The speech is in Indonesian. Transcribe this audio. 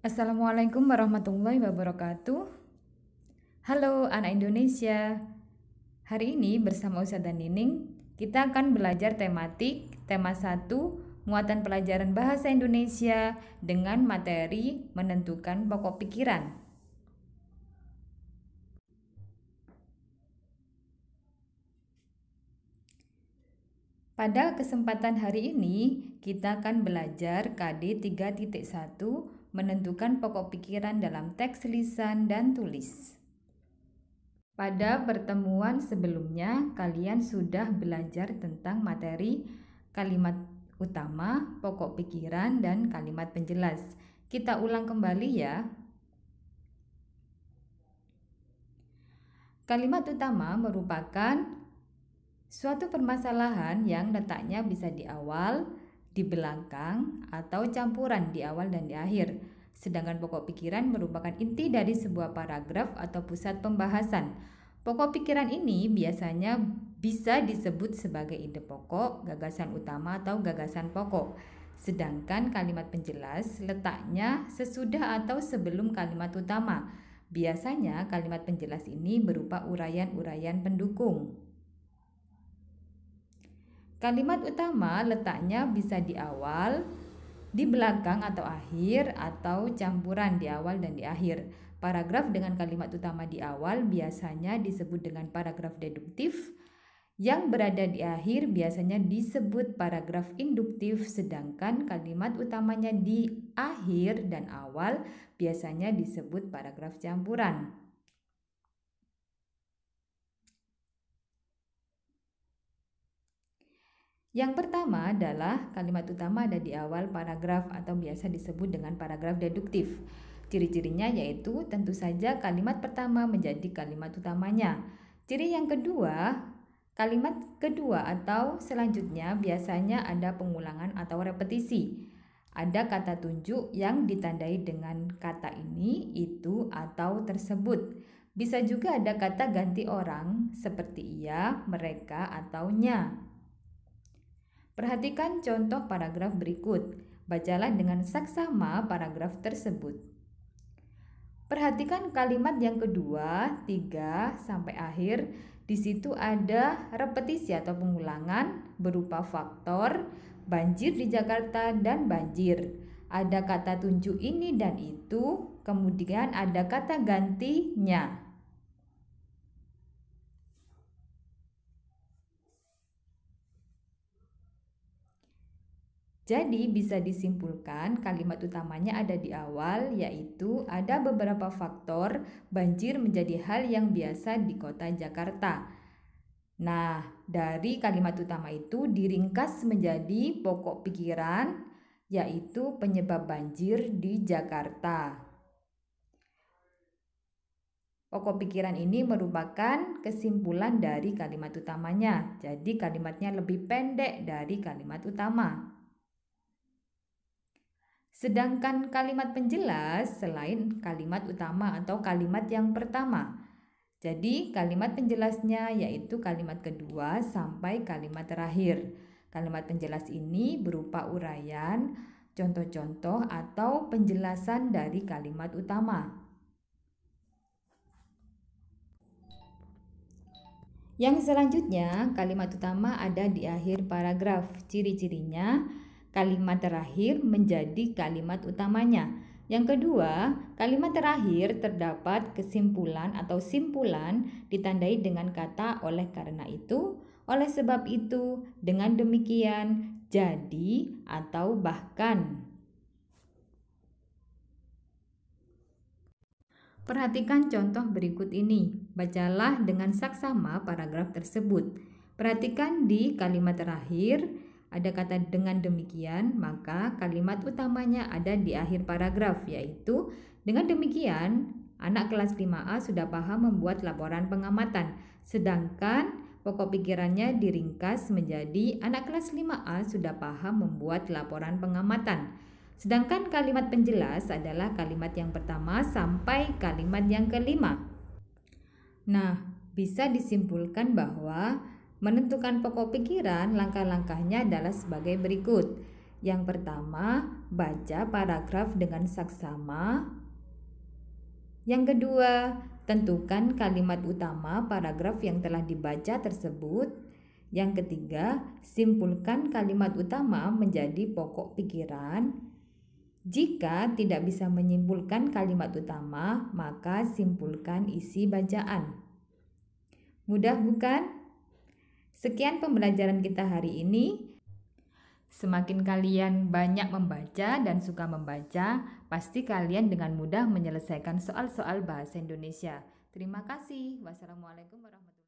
Assalamualaikum warahmatullahi wabarakatuh. Halo anak Indonesia. Hari ini bersama Ustazah Nining, kita akan belajar tematik tema 1 muatan pelajaran bahasa Indonesia dengan materi menentukan pokok pikiran. Pada kesempatan hari ini, kita akan belajar KD 3.1 menentukan pokok pikiran dalam teks lisan dan tulis. Pada pertemuan sebelumnya, kalian sudah belajar tentang materi kalimat utama, pokok pikiran, dan kalimat penjelas. Kita ulang kembali ya. Kalimat utama merupakan suatu permasalahan yang letaknya bisa di awal, di belakang, atau campuran di awal dan di akhir. Sedangkan pokok pikiran merupakan inti dari sebuah paragraf atau pusat pembahasan. Pokok pikiran ini biasanya bisa disebut sebagai ide pokok, gagasan utama, atau gagasan pokok. Sedangkan kalimat penjelas letaknya sesudah atau sebelum kalimat utama. Biasanya kalimat penjelas ini berupa uraian-uraian pendukung. Kalimat utama letaknya bisa di awal, di belakang atau akhir, atau campuran di awal dan di akhir. Paragraf dengan kalimat utama di awal biasanya disebut dengan paragraf deduktif. Yang berada di akhir biasanya disebut paragraf induktif, sedangkan kalimat utamanya di akhir dan awal biasanya disebut paragraf campuran. Yang pertama adalah kalimat utama ada di awal paragraf atau biasa disebut dengan paragraf deduktif. Ciri-cirinya yaitu tentu saja kalimat pertama menjadi kalimat utamanya. Ciri yang kedua, kalimat kedua atau selanjutnya biasanya ada pengulangan atau repetisi. Ada kata tunjuk yang ditandai dengan kata ini, itu, atau tersebut. Bisa juga ada kata ganti orang seperti ia, mereka, atau nya. Perhatikan contoh paragraf berikut. Bacalah dengan saksama paragraf tersebut. Perhatikan kalimat yang kedua, 3 sampai akhir. Di situ ada repetisi atau pengulangan berupa faktor, banjir di Jakarta, dan banjir. Ada kata tunjuk ini dan itu, kemudian ada kata gantinya. Jadi bisa disimpulkan kalimat utamanya ada di awal, yaitu ada beberapa faktor banjir menjadi hal yang biasa di kota Jakarta. Nah, dari kalimat utama itu diringkas menjadi pokok pikiran, yaitu penyebab banjir di Jakarta. Pokok pikiran ini merupakan kesimpulan dari kalimat utamanya, jadi kalimatnya lebih pendek dari kalimat utama. Sedangkan kalimat penjelas selain kalimat utama atau kalimat yang pertama. Jadi kalimat penjelasnya yaitu kalimat kedua sampai kalimat terakhir. Kalimat penjelas ini berupa uraian, contoh-contoh atau penjelasan dari kalimat utama. Yang selanjutnya, kalimat utama ada di akhir paragraf. Ciri-cirinya, kalimat terakhir menjadi kalimat utamanya. Yang kedua, kalimat terakhir terdapat kesimpulan atau simpulan ditandai dengan kata oleh karena itu, oleh sebab itu, dengan demikian, jadi, atau bahkan. Perhatikan contoh berikut ini. Bacalah dengan saksama paragraf tersebut. Perhatikan di kalimat terakhir ada kata dengan demikian, maka kalimat utamanya ada di akhir paragraf, yaitu dengan demikian anak kelas 5A sudah paham membuat laporan pengamatan. Sedangkan pokok pikirannya diringkas menjadi anak kelas 5A sudah paham membuat laporan pengamatan. Sedangkan kalimat penjelas adalah kalimat yang pertama sampai kalimat yang kelima. Nah, bisa disimpulkan bahwa menentukan pokok pikiran langkah-langkahnya adalah sebagai berikut. Yang pertama, baca paragraf dengan saksama. Yang kedua, tentukan kalimat utama paragraf yang telah dibaca tersebut. Yang ketiga, simpulkan kalimat utama menjadi pokok pikiran. Jika tidak bisa menyimpulkan kalimat utama, maka simpulkan isi bacaan. Mudah bukan? Sekian pembelajaran kita hari ini. Semakin kalian banyak membaca dan suka membaca, pasti kalian dengan mudah menyelesaikan soal-soal bahasa Indonesia. Terima kasih. Wassalamualaikum warahmatullahi wabarakatuh.